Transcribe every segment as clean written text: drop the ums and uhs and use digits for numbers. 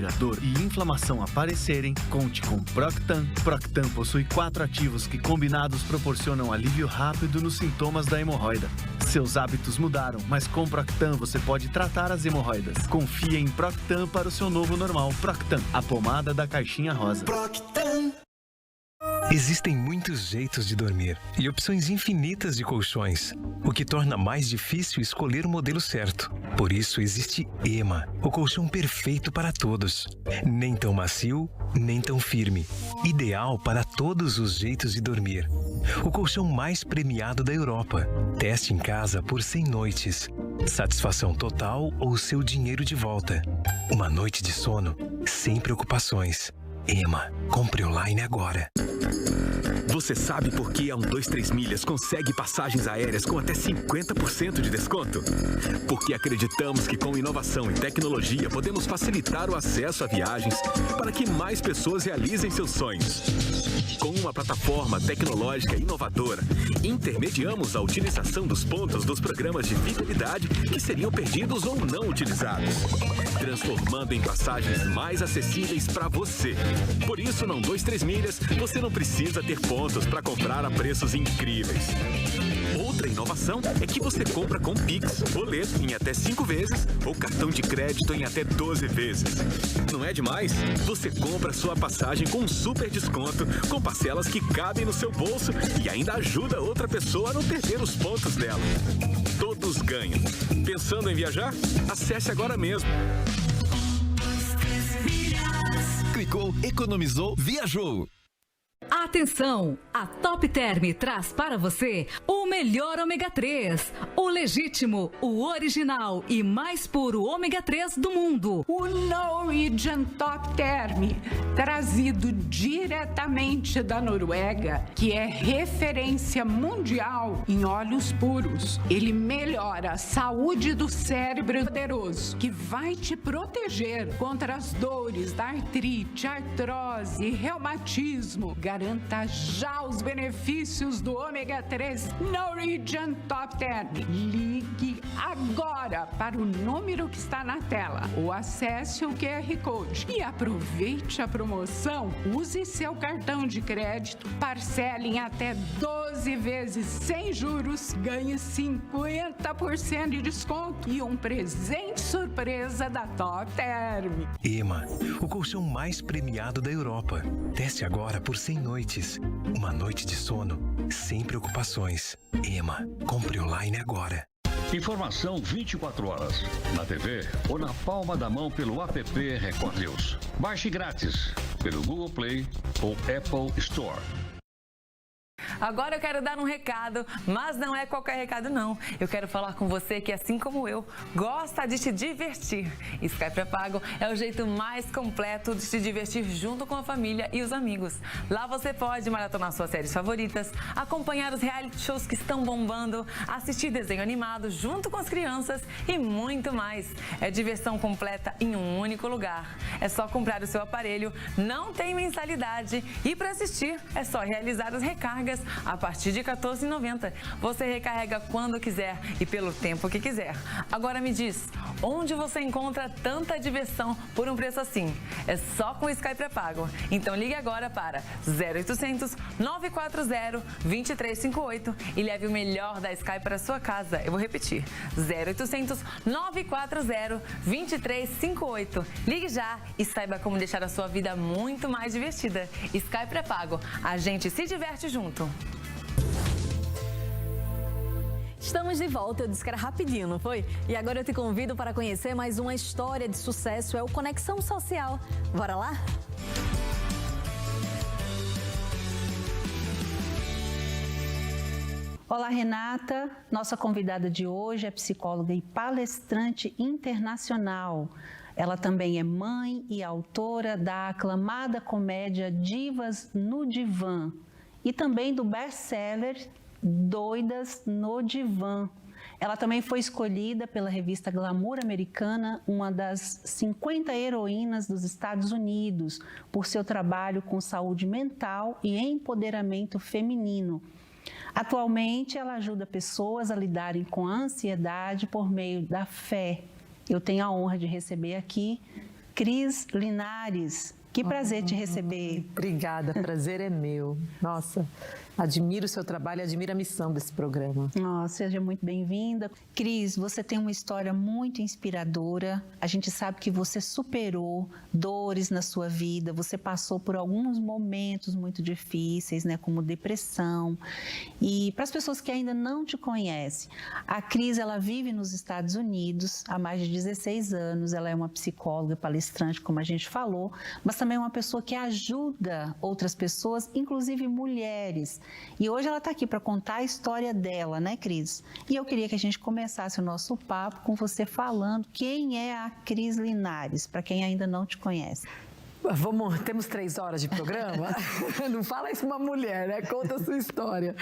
dor e inflamação aparecerem, conte com Proctan. Proctan possui 4 ativos que combinados proporcionam alívio rápido nos sintomas da hemorroida. Seus hábitos mudaram, mas com Proctan você pode tratar as hemorroidas. Confie em Proctan para o seu novo normal. Proctan, a pomada da caixinha rosa. Proctan. Existem muitos jeitos de dormir e opções infinitas de colchões, o que torna mais difícil escolher o modelo certo. Por isso existe EMA, o colchão perfeito para todos. Nem tão macio, nem tão firme. Ideal para todos os jeitos de dormir. O colchão mais premiado da Europa. Teste em casa por 100 noites. Satisfação total ou seu dinheiro de volta. Uma noite de sono sem preocupações. EMA, compre online agora. Você sabe por que a 123 Milhas consegue passagens aéreas com até 50% de desconto? Porque acreditamos que com inovação e tecnologia podemos facilitar o acesso a viagens para que mais pessoas realizem seus sonhos. Com uma plataforma tecnológica inovadora, intermediamos a utilização dos pontos dos programas de fidelidade que seriam perdidos ou não utilizados, transformando em passagens mais acessíveis para você. Por isso, na 123 Milhas, você não precisa ter pontos para comprar a preços incríveis. Outra inovação é que você compra com Pix, boleto em até 5 vezes ou cartão de crédito em até 12 vezes. Não é demais? Você compra sua passagem com um super desconto, com parcelas que cabem no seu bolso e ainda ajuda outra pessoa a não perder os pontos dela. Todos ganham. Pensando em viajar? Acesse agora mesmo. Clicou, economizou, viajou. Atenção! A Top Term traz para você o melhor ômega 3, o legítimo, o original e mais puro ômega 3 do mundo. O Norwegian Top Term, trazido diretamente da Noruega, que é referência mundial em óleos puros. Ele melhora a saúde do cérebro poderoso, que vai te proteger contra as dores da artrite, artrose e reumatismo. Garanta já os benefícios do ômega 3 Norwegian Top Term. Ligue agora para o número que está na tela ou acesse o QR Code e aproveite a promoção. Use seu cartão de crédito, parcele em até 12 vezes sem juros, ganhe 50% de desconto e um presente surpresa da Top Term. EMA, o colchão mais premiado da Europa. Teste agora por 100 noites. Uma noite de sono sem preocupações. EMA, compre online agora. Informação 24 horas, na TV ou na palma da mão pelo app Record News. Baixe grátis pelo Google Play ou Apple Store. Agora eu quero dar um recado, mas não é qualquer recado não. Eu quero falar com você que, assim como eu, gosta de se divertir. Sky pré-pago é o jeito mais completo de se divertir junto com a família e os amigos. Lá você pode maratonar suas séries favoritas, acompanhar os reality shows que estão bombando, assistir desenho animado junto com as crianças e muito mais. É diversão completa em um único lugar. É só comprar o seu aparelho, não tem mensalidade e para assistir é só realizar as recargas a partir de R$ 14,90. Você recarrega quando quiser e pelo tempo que quiser. Agora me diz, onde você encontra tanta diversão por um preço assim? É só com o Sky pré-pago. Então ligue agora para 0800 940 2358 e leve o melhor da Sky para sua casa. Eu vou repetir, 0800 940 2358. Ligue já e saiba como deixar a sua vida muito mais divertida. Sky pré-pago, a gente se diverte junto. Estamos de volta, eu disse que era rapidinho, não foi? E agora eu te convido para conhecer mais uma história de sucesso, é o Conexão Social. Bora lá? Olá, Renata. Nossa convidada de hoje é psicóloga e palestrante internacional. Ela também é mãe e autora da aclamada comédia Divas no Divã e também do best-seller Doidas no Divã. Ela também foi escolhida pela revista Glamour americana, uma das 50 heroínas dos Estados Unidos, por seu trabalho com saúde mental e empoderamento feminino. Atualmente, ela ajuda pessoas a lidarem com a ansiedade por meio da fé. Eu tenho a honra de receber aqui Cris Linares. Que prazer te receber. Obrigada, prazer é meu. Nossa, admiro o seu trabalho, admiro a missão desse programa. Seja muito bem-vinda. Cris, você tem uma história muito inspiradora. A gente sabe que você superou dores na sua vida, você passou por alguns momentos muito difíceis, né, como depressão. E para as pessoas que ainda não te conhecem, a Cris, ela vive nos Estados Unidos há mais de 16 anos. Ela é uma psicóloga, palestrante, como a gente falou, mas também uma pessoa que ajuda outras pessoas, inclusive mulheres. E hoje ela está aqui para contar a história dela, né, Cris? E eu queria que a gente começasse o nosso papo com você falando quem é a Cris Linares, para quem ainda não te conhece. Temos 3 horas de programa? Não fala isso uma mulher, né? Conta a sua história.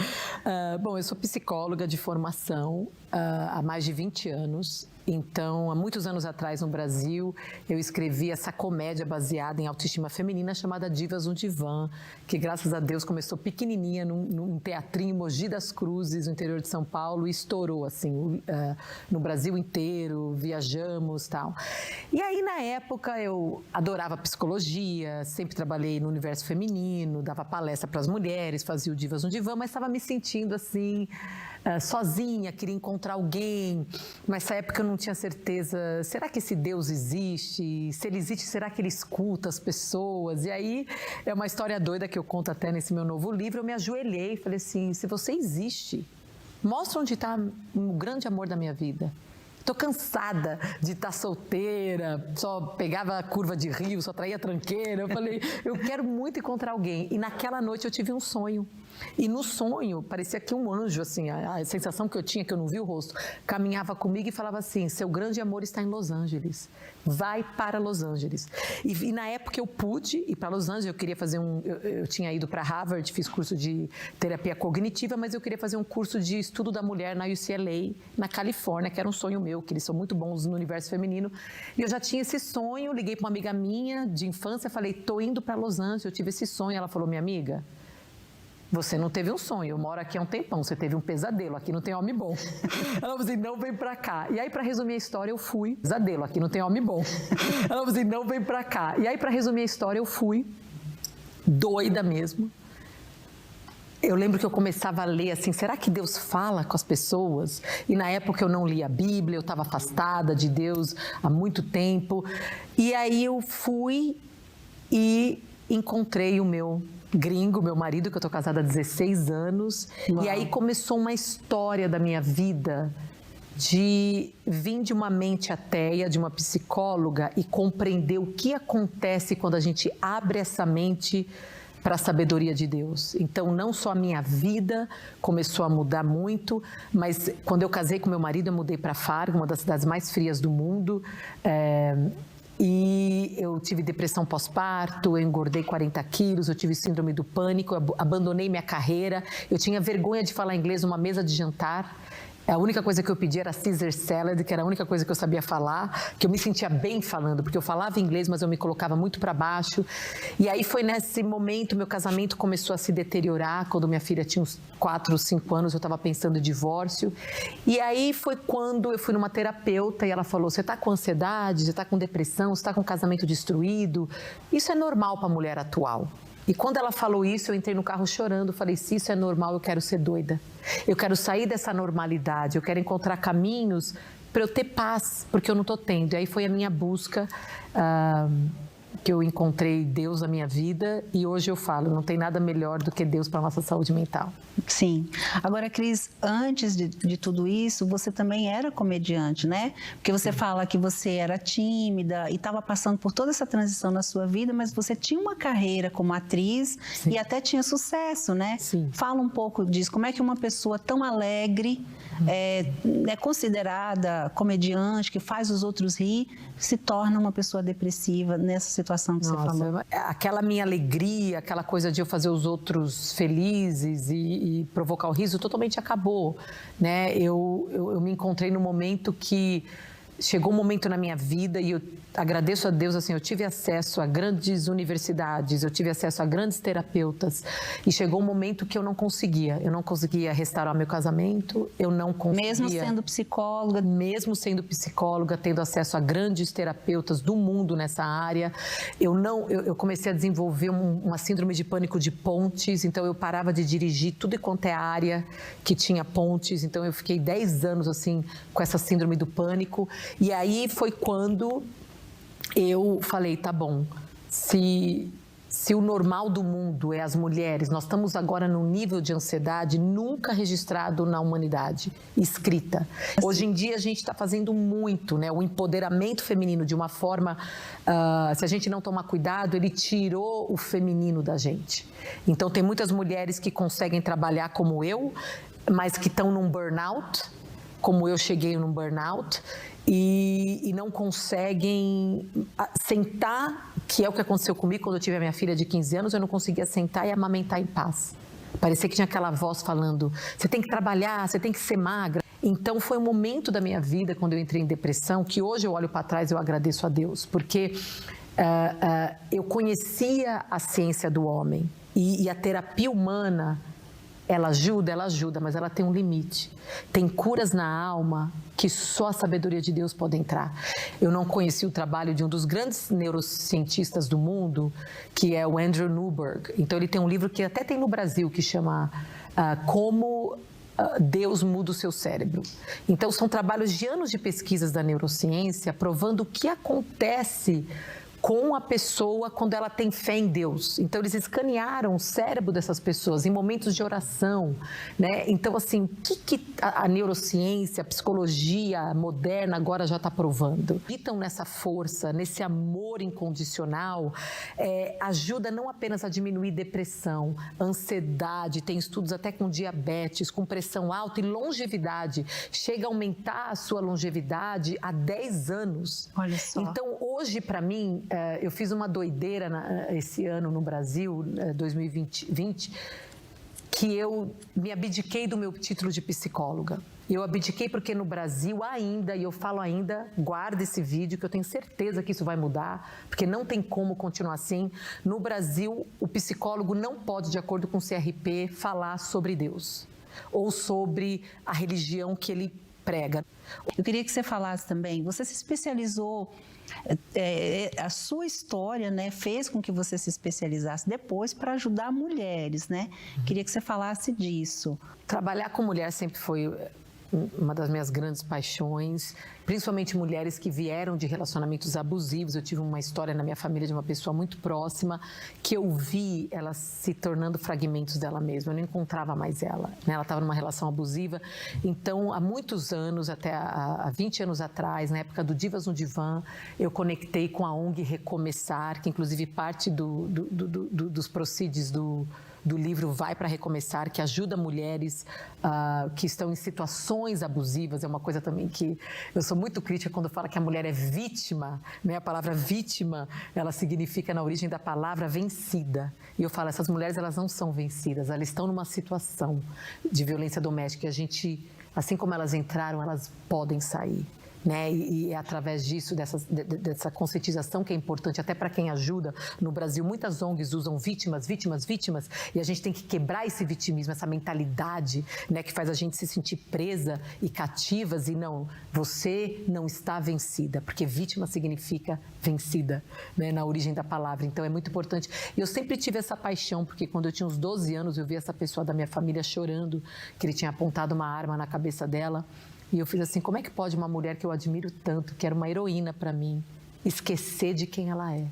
Bom, eu sou psicóloga de formação há mais de 20 anos. Então, há muitos anos atrás no Brasil, eu escrevi essa comédia baseada em autoestima feminina chamada Divas no Divã, que graças a Deus começou pequenininha num teatrinho em Mogi das Cruzes, no interior de São Paulo, e estourou assim no Brasil inteiro, viajamos e tal. E aí, na época, eu adorava psicologia, sempre trabalhei no universo feminino, dava palestra para as mulheres, fazia o Divas no Divã, mas estava me sentindo assim, sozinha, queria encontrar alguém. Nessa época eu não tinha certeza, será que esse Deus existe? Se ele existe, será que ele escuta as pessoas? E aí, é uma história doida que eu conto até nesse meu novo livro. Eu me ajoelhei e falei assim, se você existe, mostra onde está o grande amor da minha vida. Estou cansada de estar solteira, só pegava a curva de rio, só traía tranqueira. Eu falei, eu quero muito encontrar alguém. E naquela noite eu tive um sonho. E no sonho, parecia que um anjo, assim, a sensação que eu tinha, que eu não vi o rosto, caminhava comigo e falava assim, seu grande amor está em Los Angeles, vai para Los Angeles. E na época eu pude ir para Los Angeles, eu queria fazer eu tinha ido para Harvard, fiz curso de terapia cognitiva, mas eu queria fazer um curso de estudo da mulher na UCLA, na Califórnia, que era um sonho meu, que eles são muito bons no universo feminino. E eu já tinha esse sonho, liguei para uma amiga minha de infância, falei, tô indo para Los Angeles, eu tive esse sonho. Ela falou, minha amiga, você não teve um sonho, eu moro aqui há um tempão, você teve um pesadelo, aqui não tem homem bom. Ela falou assim, não vem pra cá. E aí, pra resumir a história, eu fui. Pesadelo, aqui não tem homem bom. Ela falou assim, não vem pra cá. E aí, pra resumir a história, eu fui, doida mesmo. Eu lembro que eu começava a ler assim, será que Deus fala com as pessoas? E na época eu não lia a Bíblia, eu estava afastada de Deus há muito tempo. E aí eu fui e encontrei o meu gringo, meu marido, que eu tô casada há 16 anos. Uau. E aí começou uma história da minha vida de vir de uma mente ateia, de uma psicóloga, e compreender o que acontece quando a gente abre essa mente para a sabedoria de Deus. Então, não só a minha vida começou a mudar muito, mas quando eu casei com meu marido, eu mudei para Fargo, uma das cidades mais frias do mundo. E eu tive depressão pós-parto, eu engordei 40 quilos, eu tive síndrome do pânico, eu abandonei minha carreira, eu tinha vergonha de falar inglês numa mesa de jantar. A única coisa que eu pedi era Caesar salad, que era a única coisa que eu sabia falar, que eu me sentia bem falando, porque eu falava inglês, mas eu me colocava muito para baixo. E aí foi nesse momento, meu casamento começou a se deteriorar, quando minha filha tinha uns 4 ou 5 anos, eu estava pensando em divórcio. E aí foi quando eu fui numa terapeuta e ela falou, você está com ansiedade, você está com depressão, você está com casamento destruído? Isso é normal para a mulher atual. E quando ela falou isso, eu entrei no carro chorando, falei, se isso é normal, eu quero ser doida. Eu quero sair dessa normalidade, eu quero encontrar caminhos para eu ter paz, porque eu não estou tendo. E aí foi a minha busca, que eu encontrei Deus na minha vida, e hoje eu falo, não tem nada melhor do que Deus para a nossa saúde mental. Sim. Agora, Cris, antes de tudo isso, você também era comediante, né? Porque você fala que você era tímida e estava passando por toda essa transição na sua vida, mas você tinha uma carreira como atriz. Sim. E até tinha sucesso, né? Sim. Fala um pouco disso. Como é que uma pessoa tão alegre, é considerada comediante, que faz os outros rir, se torna uma pessoa depressiva nessa situação que você falou? Aquela minha alegria, aquela coisa de eu fazer os outros felizes e provocar o riso, totalmente acabou, né? Eu me encontrei num momento que chegou um momento na minha vida e eu agradeço a Deus, assim, eu tive acesso a grandes universidades, eu tive acesso a grandes terapeutas e chegou um momento que eu não conseguia restaurar meu casamento, eu não conseguia... Mesmo sendo psicóloga? Mesmo sendo psicóloga, tendo acesso a grandes terapeutas do mundo nessa área, eu comecei a desenvolver uma síndrome de pânico de pontes, então eu parava de dirigir tudo quanto é área que tinha pontes, então eu fiquei 10 anos, assim, com essa síndrome do pânico. E aí foi quando eu falei, tá bom, se o normal do mundo é as mulheres, nós estamos agora num nível de ansiedade nunca registrado na humanidade, escrita. Hoje em dia a gente está fazendo muito, né? O empoderamento feminino de uma forma, se a gente não tomar cuidado, ele tirou o feminino da gente. Então tem muitas mulheres que conseguem trabalhar como eu, mas que estão num burnout, como eu cheguei num burnout, e não conseguem sentar, que é o que aconteceu comigo quando eu tive a minha filha de 15 anos, eu não conseguia sentar e amamentar em paz. Parecia que tinha aquela voz falando, você tem que trabalhar, você tem que ser magra. Então foi um momento da minha vida, quando eu entrei em depressão, que hoje eu olho para trás e eu agradeço a Deus, porque eu conhecia a ciência do homem e a terapia humana, ela ajuda, mas ela tem um limite. Tem curas na alma que só a sabedoria de Deus pode entrar. Eu não conheci o trabalho de um dos grandes neurocientistas do mundo, que é o Andrew Newberg. Então ele tem um livro que até tem no Brasil, que chama Como Deus Muda o Seu Cérebro. Então são trabalhos de anos de pesquisas da neurociência, provando o que acontece com a pessoa quando ela tem fé em Deus. Então eles escanearam o cérebro dessas pessoas em momentos de oração, né? Então assim, o que a neurociência, a psicologia moderna agora já está provando? Então nessa força, nesse amor incondicional, ajuda não apenas a diminuir depressão, ansiedade, tem estudos até com diabetes, com pressão alta e longevidade, chega a aumentar a sua longevidade há 10 anos. Olha só. Então hoje para mim, eu fiz uma doideira esse ano no Brasil, 2020, que eu me abdiquei do meu título de psicóloga. Eu abdiquei porque no Brasil ainda, e eu falo ainda, guarda esse vídeo que eu tenho certeza que isso vai mudar, porque não tem como continuar assim. No Brasil, o psicólogo não pode, de acordo com o CRP, falar sobre Deus ou sobre a religião que ele prega. Eu queria que você falasse também, você se especializou, a sua história, né, fez com que você se especializasse depois para ajudar mulheres, né? Queria que você falasse disso. Trabalhar com mulher sempre foi uma das minhas grandes paixões, principalmente mulheres que vieram de relacionamentos abusivos. Eu tive uma história na minha família de uma pessoa muito próxima que eu vi ela se tornando fragmentos dela mesma, eu não encontrava mais ela, né? Ela estava numa relação abusiva. Então, há muitos anos, até há 20 anos atrás, na época do Divas no Divã, eu conectei com a ONG Recomeçar, que inclusive parte dos proceeds do livro Vai para Recomeçar, que ajuda mulheres que estão em situações abusivas. É uma coisa também que eu sou muito crítica quando fala que a mulher é vítima, né? A palavra vítima, ela significa na origem da palavra vencida. E eu falo, essas mulheres, elas não são vencidas, elas estão numa situação de violência doméstica. A gente, assim como elas entraram, elas podem sair. Né? E é através disso, dessa conscientização que é importante até para quem ajuda. No Brasil, muitas ONGs usam vítimas, e a gente tem que quebrar esse vitimismo, essa mentalidade, né, que faz a gente se sentir presa e cativas, e não, você não está vencida, porque vítima significa vencida, né, na origem da palavra. Então é muito importante. E eu sempre tive essa paixão, porque quando eu tinha uns 12 anos, eu vi essa pessoa da minha família chorando, que ele tinha apontado uma arma na cabeça dela. E eu fiz assim, como é que pode uma mulher que eu admiro tanto, que era uma heroína para mim, esquecer de quem ela é,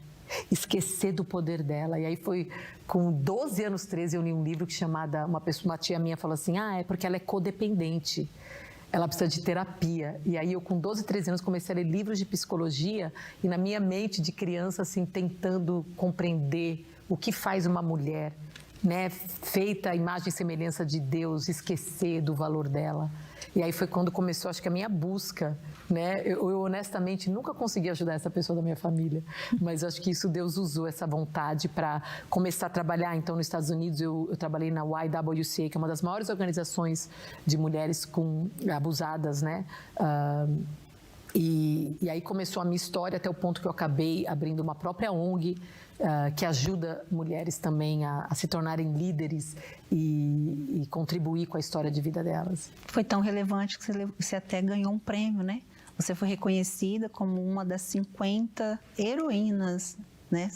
esquecer do poder dela? E aí foi, com 12 anos, 13, eu li um livro que chamada, uma tia minha falou assim, é porque ela é codependente, ela precisa de terapia. E aí eu, com 12, 13 anos, comecei a ler livros de psicologia e na minha mente de criança, assim, tentando compreender o que faz uma mulher, né, feita a imagem e semelhança de Deus, esquecer do valor dela. E aí foi quando começou, acho que a minha busca, né? Eu honestamente nunca consegui ajudar essa pessoa da minha família, mas acho que isso Deus usou, essa vontade, para começar a trabalhar. Então, nos Estados Unidos, eu trabalhei na YWCA, que é uma das maiores organizações de mulheres abusadas, né? E aí começou a minha história até o ponto que eu acabei abrindo uma própria ONG que ajuda mulheres também a se tornarem líderes e contribuir com a história de vida delas. Foi tão relevante que você até ganhou um prêmio, né? Você foi reconhecida como uma das 50 heroínas, né?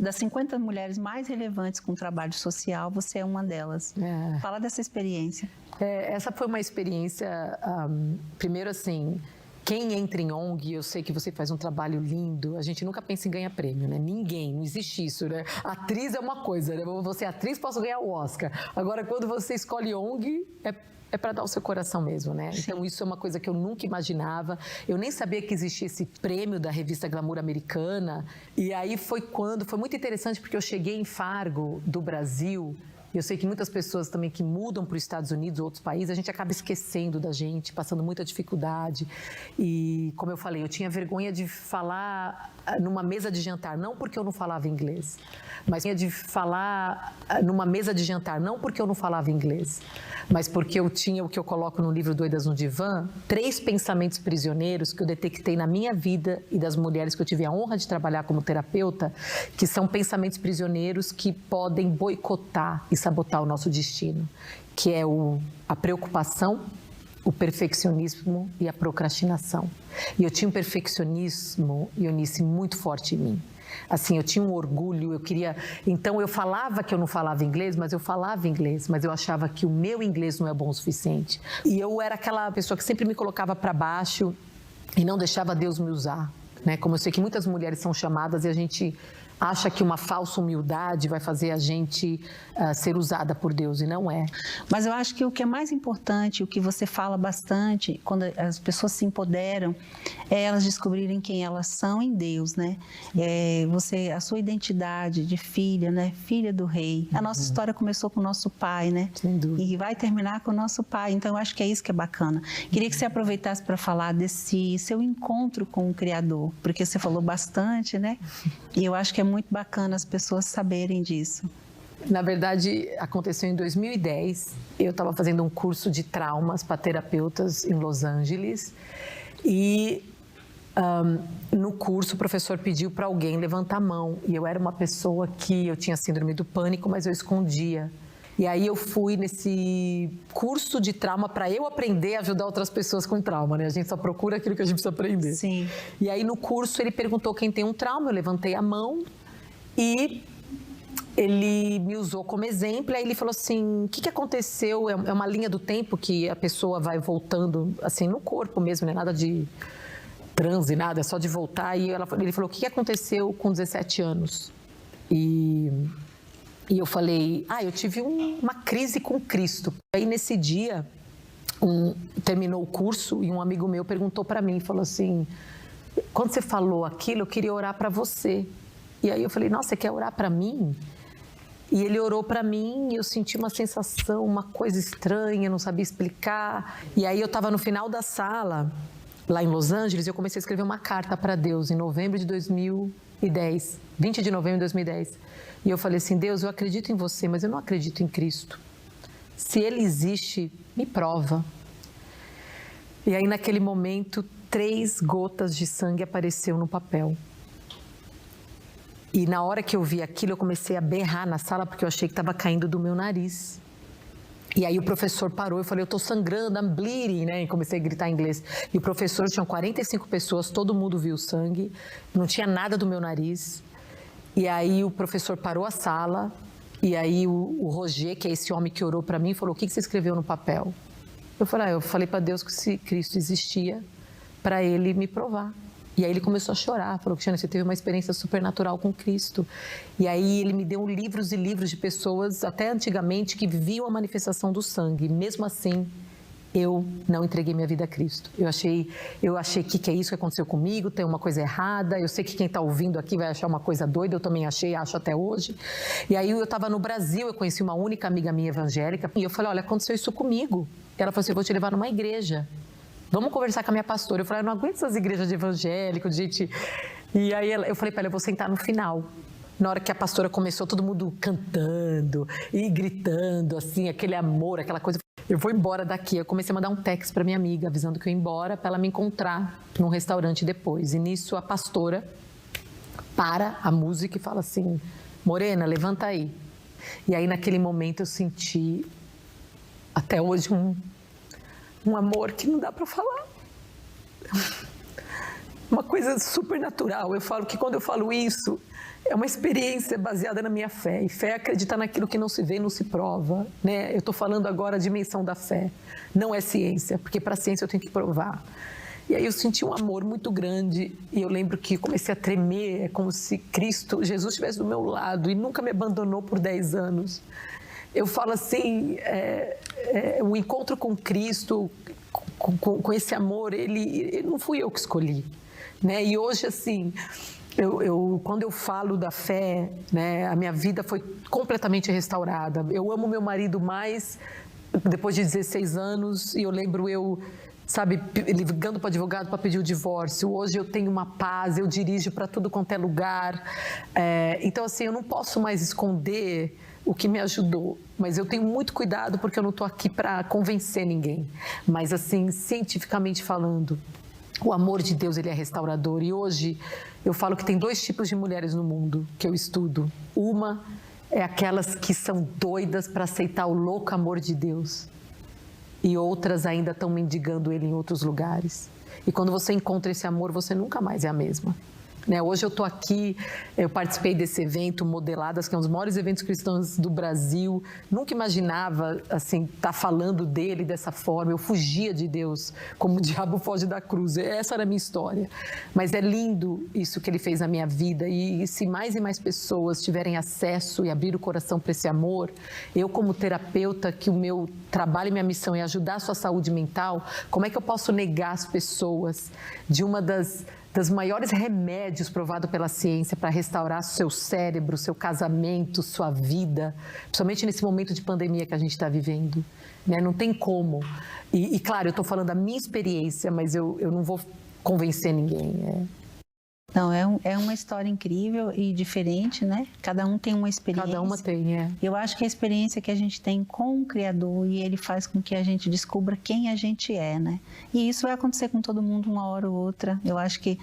Das 50 mulheres mais relevantes com trabalho social, você é uma delas. Fala dessa experiência. Essa foi uma experiência, primeiro assim, quem entra em ONG, eu sei que você faz um trabalho lindo, a gente nunca pensa em ganhar prêmio, né? Ninguém, não existe isso, né? Atriz é uma coisa, né? Você é atriz, posso ganhar o Oscar. Agora, quando você escolhe ONG, é para dar o seu coração mesmo, né? Sim. Então, isso é uma coisa que eu nunca imaginava. Eu nem sabia que existia esse prêmio da revista Glamour americana. E aí foi muito interessante, porque eu cheguei em Fargo, do Brasil. Eu sei que muitas pessoas também que mudam para os Estados Unidos ou outros países, a gente acaba esquecendo da gente, passando muita dificuldade. E, como eu falei, eu tinha vergonha de falar numa mesa de jantar, não porque eu não falava inglês, mas tinha de falar numa mesa de jantar, não porque eu não falava inglês, mas porque eu tinha o que eu coloco no livro Doidas no Divã, 3 pensamentos prisioneiros que eu detectei na minha vida e das mulheres que eu tive a honra de trabalhar como terapeuta, que são pensamentos prisioneiros que podem boicotar e sabotar o nosso destino, que é a preocupação, o perfeccionismo e a procrastinação. E eu tinha um perfeccionismo, Eunice, muito forte em mim. Assim, eu tinha um orgulho, eu queria... Então, eu falava que eu não falava inglês, mas eu falava inglês, mas eu achava que o meu inglês não é bom o suficiente. E eu era aquela pessoa que sempre me colocava para baixo e não deixava Deus me usar, né? Como eu sei que muitas mulheres são chamadas e a gente acha que uma falsa humildade vai fazer a gente ser usada por Deus, e não é. Mas eu acho que o que é mais importante, o que você fala bastante, quando as pessoas se empoderam, é elas descobrirem quem elas são em Deus, né? A sua identidade de filha, né? Filha do rei. A nossa história começou com o nosso pai, né? Sem dúvida. E vai terminar com o nosso pai. Então, eu acho que é isso que é bacana. Queria que você aproveitasse para falar desse seu encontro com o Criador, porque você falou bastante, né? E eu acho que é muito bacana as pessoas saberem disso. Na verdade, aconteceu em 2010. Eu estava fazendo um curso de traumas para terapeutas em Los Angeles e no curso o professor pediu para alguém levantar a mão e eu era uma pessoa que eu tinha síndrome do pânico, mas eu escondia. E aí eu fui nesse curso de trauma para eu aprender a ajudar outras pessoas com trauma, né? A gente só procura aquilo que a gente precisa aprender. Sim. E aí no curso ele perguntou quem tem um trauma, eu levantei a mão e ele me usou como exemplo. Aí ele falou assim, o que aconteceu? É uma linha do tempo que a pessoa vai voltando assim no corpo mesmo, não é nada de transe, nada, é só de voltar. E ele falou, o que aconteceu com 17 anos? E eu falei, eu tive uma crise com Cristo. Aí nesse dia, terminou o curso e um amigo meu perguntou para mim, falou assim, quando você falou aquilo, eu queria orar para você. E aí eu falei, nossa, você quer orar para mim? E ele orou para mim e eu senti uma sensação, uma coisa estranha, não sabia explicar. E aí eu estava no final da sala, lá em Los Angeles, e eu comecei a escrever uma carta para Deus em novembro de 2010, 20 de novembro de 2010. E eu falei assim, Deus, eu acredito em você, mas eu não acredito em Cristo. Se Ele existe, me prova. E aí naquele momento, 3 gotas de sangue apareceu no papel. E na hora que eu vi aquilo, eu comecei a berrar na sala, porque eu achei que estava caindo do meu nariz. E aí o professor parou, eu falei, eu estou sangrando, I'm bleeding, né? E comecei a gritar em inglês. E o professor, tinham 45 pessoas, todo mundo viu o sangue, não tinha nada do meu nariz. E aí o professor parou a sala, e aí o Roger, que é esse homem que orou para mim, falou, o que você escreveu no papel? Eu falei para Deus que se Cristo existia, para Ele me provar. E aí ele começou a chorar, falou, Cristiane, você teve uma experiência supernatural com Cristo. E aí ele me deu livros e livros de pessoas, até antigamente, que viviam a manifestação do sangue. Mesmo assim, eu não entreguei minha vida a Cristo. Eu achei que é isso que aconteceu comigo, tem uma coisa errada, eu sei que quem está ouvindo aqui vai achar uma coisa doida, eu também acho até hoje. E aí eu estava no Brasil, eu conheci uma única amiga minha evangélica, e eu falei, olha, aconteceu isso comigo. Ela falou assim, eu vou te levar numa igreja. Vamos conversar com a minha pastora. Eu falei, eu não aguento essas igrejas de evangélico, de gente... E aí eu falei para ela, eu vou sentar no final. Na hora que a pastora começou, todo mundo cantando e gritando, assim, aquele amor, aquela coisa. eu vou embora daqui. Eu comecei a mandar um text para minha amiga, avisando que eu ia embora, para ela me encontrar num restaurante depois. E nisso a pastora para a música e fala assim: Morena, levanta aí. E aí naquele momento eu senti, até hoje, um amor que não dá para falar. Uma coisa super natural. Eu falo que quando eu falo isso, é uma experiência baseada na minha fé. E fé é acreditar naquilo que não se vê e não se prova, né? Eu estou falando agora a dimensão da fé. Não é ciência, porque para a ciência eu tenho que provar. E aí eu senti um amor muito grande e eu lembro que comecei a tremer, é como se Cristo, Jesus estivesse do meu lado e nunca me abandonou por 10 anos. Eu falo assim, o encontro com Cristo, com esse amor, ele não fui eu que escolhi, né? E hoje, assim, quando eu falo da fé, né, a minha vida foi completamente restaurada. Eu amo meu marido mais depois de 16 anos e eu lembro sabe, ligando para o advogado para pedir o divórcio. Hoje eu tenho uma paz, eu dirijo para tudo quanto é lugar. Então, assim, eu não posso mais esconder o que me ajudou, mas eu tenho muito cuidado porque eu não estou aqui para convencer ninguém. Mas, assim, cientificamente falando, o amor de Deus, ele é restaurador. E hoje eu falo que tem 2 tipos de mulheres no mundo que eu estudo. Uma é aquelas que são doidas para aceitar o louco amor de Deus. E outras ainda estão mendigando ele em outros lugares. E quando você encontra esse amor, você nunca mais é a mesma. Né? Hoje eu estou aqui, eu participei desse evento, Modeladas, que é um dos maiores eventos cristãos do Brasil. Nunca imaginava, assim, estar falando dele dessa forma. Eu fugia de Deus, como o diabo foge da cruz. Essa era a minha história. Mas é lindo isso que ele fez na minha vida. E se mais e mais pessoas tiverem acesso e abrir o coração para esse amor, eu, como terapeuta, que o meu trabalho e minha missão é ajudar a sua saúde mental, como é que eu posso negar as pessoas de uma das maiores remédios provados pela ciência para restaurar seu cérebro, seu casamento, sua vida, principalmente nesse momento de pandemia que a gente está vivendo, né? Não tem como. E claro, eu estou falando da minha experiência, mas eu não vou convencer ninguém. Não, é uma história incrível e diferente, né? Cada um tem uma experiência. Cada uma tem, Eu acho que a experiência que a gente tem com o Criador, e ele faz com que a gente descubra quem a gente é, né? E isso vai acontecer com todo mundo uma hora ou outra. Eu acho que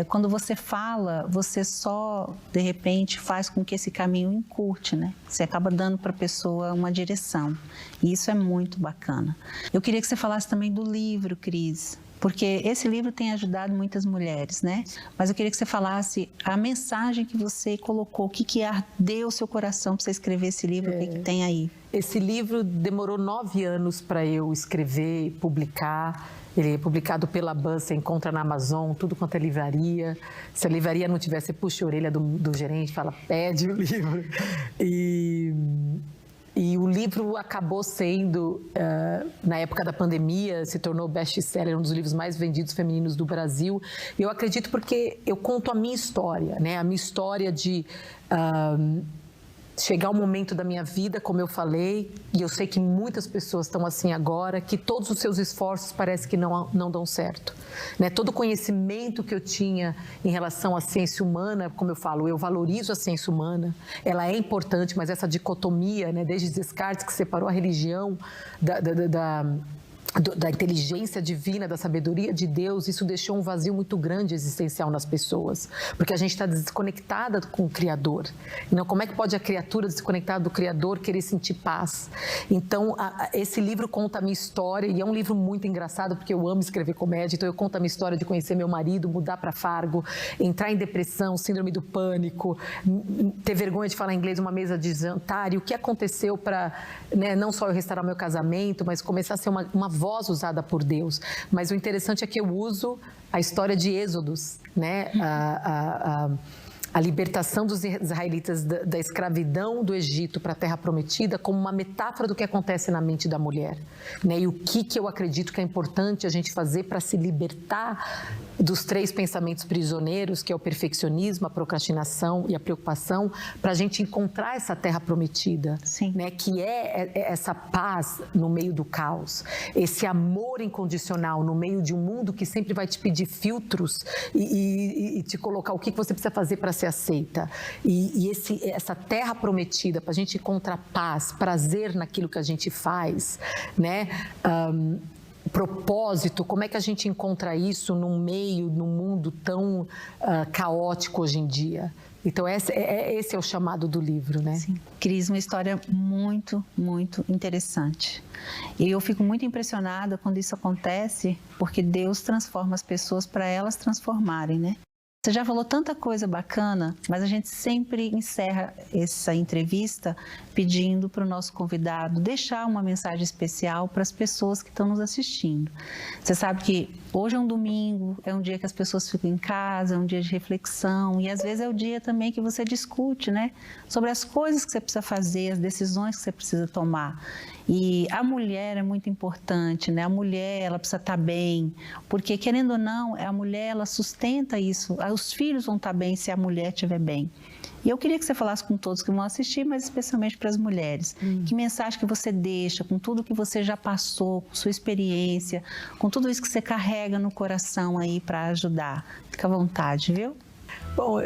quando você fala, você só, de repente, faz com que esse caminho encurte, né? Você acaba dando para a pessoa uma direção. E isso é muito bacana. Eu queria que você falasse também do livro, Cris. Porque esse livro tem ajudado muitas mulheres, né? Mas eu queria que você falasse a mensagem que você colocou, o que ardeu o seu coração para você escrever esse livro, o que tem aí? Esse livro demorou 9 anos para eu escrever e publicar. Ele é publicado pela BAN, você encontra na Amazon, tudo quanto é livraria. Se a livraria não tiver, você puxa a orelha do gerente, fala, pede o livro. E o livro acabou sendo, na época da pandemia, se tornou best-seller, um dos livros mais vendidos femininos do Brasil. E eu acredito porque eu conto a minha história, né? A minha história de chegar um momento da minha vida, como eu falei, e eu sei que muitas pessoas estão assim agora, que todos os seus esforços parece que não dão certo, né? Todo o conhecimento que eu tinha em relação à ciência humana, como eu falo, eu valorizo a ciência humana, ela é importante, mas essa dicotomia, né, desde Descartes, que separou a religião da inteligência divina, da sabedoria de Deus, isso deixou um vazio muito grande existencial nas pessoas, porque a gente está desconectada com o Criador. Então, como é que pode a criatura desconectada do Criador querer sentir paz? Então, esse livro conta a minha história, e é um livro muito engraçado, porque eu amo escrever comédia, então eu conto a minha história de conhecer meu marido, mudar para Fargo, entrar em depressão, síndrome do pânico, ter vergonha de falar inglês numa mesa de jantar, e o que aconteceu para, né, não só eu restaurar meu casamento, mas começar a ser uma voz usada por Deus. Mas o interessante é que eu uso a história de Êxodos, né? A libertação dos israelitas da escravidão do Egito para a Terra Prometida como uma metáfora do que acontece na mente da mulher, né? E o que eu acredito que é importante a gente fazer para se libertar dos 3 pensamentos prisioneiros, que é o perfeccionismo, a procrastinação e a preocupação, para a gente encontrar essa Terra Prometida, né? Que é essa paz no meio do caos, esse amor incondicional no meio de um mundo que sempre vai te pedir filtros e te colocar o que você precisa fazer para ser aceita. E essa terra prometida para a gente encontrar paz, prazer naquilo que a gente faz, né? Propósito, como é que a gente encontra isso num mundo tão caótico hoje em dia? Então, esse é o chamado do livro, né? Sim. Cris, uma história muito, muito interessante. E eu fico muito impressionada quando isso acontece, porque Deus transforma as pessoas para elas transformarem, né? Você já falou tanta coisa bacana, mas a gente sempre encerra essa entrevista pedindo para o nosso convidado deixar uma mensagem especial para as pessoas que estão nos assistindo. Você sabe que hoje é um domingo, é um dia que as pessoas ficam em casa, é um dia de reflexão e às vezes é o dia também que você discute, né, sobre as coisas que você precisa fazer, as decisões que você precisa tomar. E a mulher é muito importante, né? A mulher, ela precisa estar bem, porque querendo ou não, a mulher, ela sustenta isso. Os filhos vão estar bem se a mulher estiver bem. E eu queria que você falasse com todos que vão assistir, mas especialmente para as mulheres. Que mensagem que você deixa, com tudo que você já passou, com sua experiência, com tudo isso que você carrega no coração aí para ajudar. Fica à vontade, viu? Bom,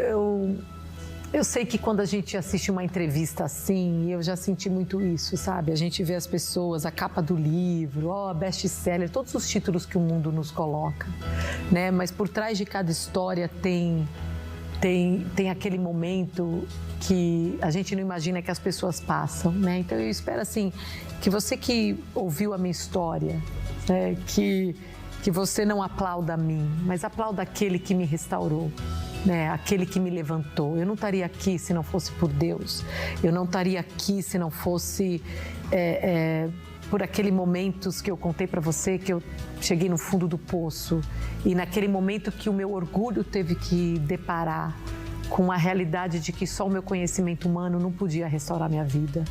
eu sei que quando a gente assiste uma entrevista assim, eu já senti muito isso, sabe? A gente vê as pessoas, a capa do livro, best-seller, todos os títulos que o mundo nos coloca, né? Mas por trás de cada história tem aquele momento que a gente não imagina que as pessoas passam, né? Então eu espero assim, que você que ouviu a minha história, né? Que você não aplauda a mim, mas aplauda aquele que me restaurou, né? Aquele que me levantou. Eu não estaria aqui se não fosse por Deus. Eu não estaria aqui se não fosse por aqueles momentos que eu contei para você, que eu cheguei no fundo do poço. E naquele momento que o meu orgulho teve que deparar com a realidade de que só o meu conhecimento humano não podia restaurar minha vida.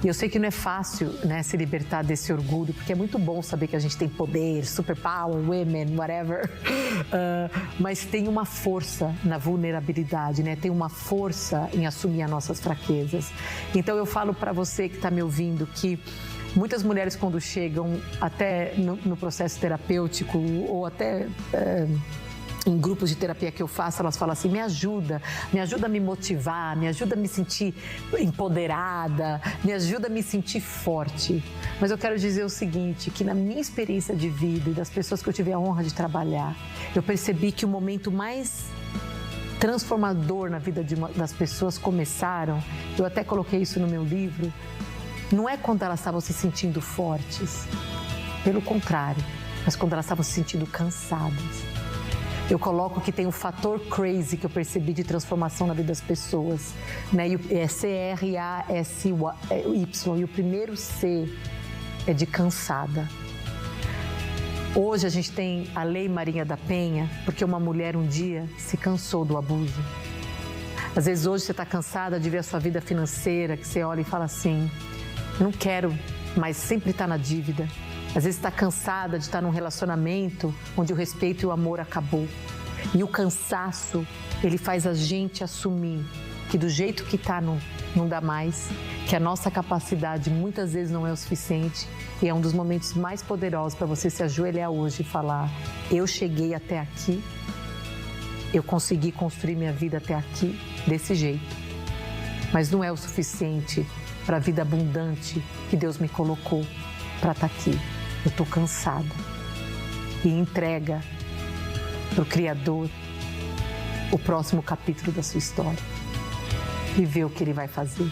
E eu sei que não é fácil, né, se libertar desse orgulho, porque é muito bom saber que a gente tem poder, superpower, women, whatever. Mas tem uma força na vulnerabilidade, né? Tem uma força em assumir as nossas fraquezas. Então eu falo para você que está me ouvindo que muitas mulheres, quando chegam até no processo terapêutico ou até em grupos de terapia que eu faço, elas falam assim, me ajuda a me motivar, me ajuda a me sentir empoderada, me ajuda a me sentir forte. Mas eu quero dizer o seguinte, que na minha experiência de vida e das pessoas que eu tive a honra de trabalhar, eu percebi que o momento mais transformador na vida das pessoas começaram, eu até coloquei isso no meu livro, não é quando elas estavam se sentindo fortes, pelo contrário, mas quando elas estavam se sentindo cansadas. Eu coloco que tem um fator crazy que eu percebi de transformação na vida das pessoas, né? É C-R-A-S-Y, e o primeiro C é de cansada. Hoje a gente tem a Lei Maria da Penha, porque uma mulher um dia se cansou do abuso. Às vezes hoje você está cansada de ver a sua vida financeira, que você olha e fala assim, não quero, mas sempre está na dívida. Às vezes está cansada de estar num relacionamento onde o respeito e o amor acabou. E o cansaço, ele faz a gente assumir que do jeito que está não dá mais, que a nossa capacidade muitas vezes não é o suficiente. E é um dos momentos mais poderosos para você se ajoelhar hoje e falar, eu cheguei até aqui, eu consegui construir minha vida até aqui desse jeito. Mas não é o suficiente para a vida abundante que Deus me colocou para estar aqui. Eu estou cansada. E entrega para o Criador o próximo capítulo da sua história. E vê o que Ele vai fazer.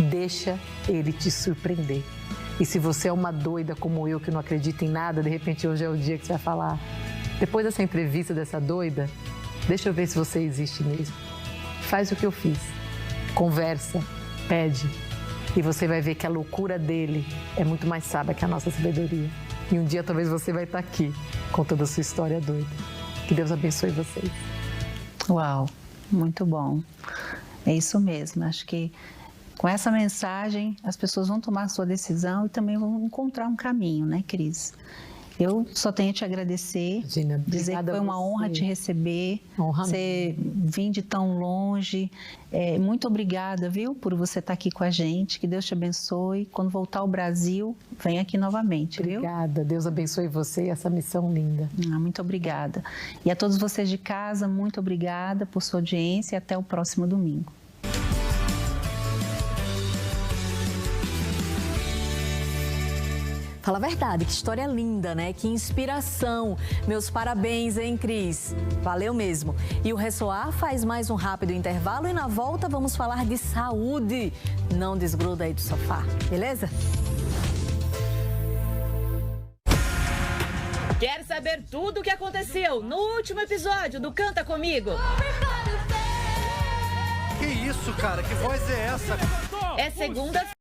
Deixa Ele te surpreender. E se você é uma doida como eu, que não acredita em nada, de repente hoje é o dia que você vai falar, depois dessa entrevista dessa doida, deixa eu ver se você existe mesmo. Faz o que eu fiz. Conversa, pede. E você vai ver que a loucura dele é muito mais sábia que a nossa sabedoria. E um dia talvez você vai estar aqui contando a sua história doida. Que Deus abençoe vocês. Uau, muito bom. É isso mesmo. Acho que com essa mensagem as pessoas vão tomar a sua decisão e também vão encontrar um caminho, né, Cris? Eu só tenho a te agradecer, Regina, dizer que foi uma honra te receber, você vir de tão longe. Muito obrigada, viu, por você estar aqui com a gente. Que Deus te abençoe. Quando voltar ao Brasil, vem aqui novamente, viu? Obrigada, Deus abençoe você e essa missão linda. Muito obrigada. E a todos vocês de casa, muito obrigada por sua audiência e até o próximo domingo. Fala a verdade, que história linda, né? Que inspiração. Meus parabéns, hein, Cris? Valeu mesmo. E o Ressoar faz mais um rápido intervalo e na volta vamos falar de saúde. Não desgruda aí do sofá, beleza? Quer saber tudo o que aconteceu no último episódio do Canta Comigo? Que isso, cara? Que voz é essa? É segunda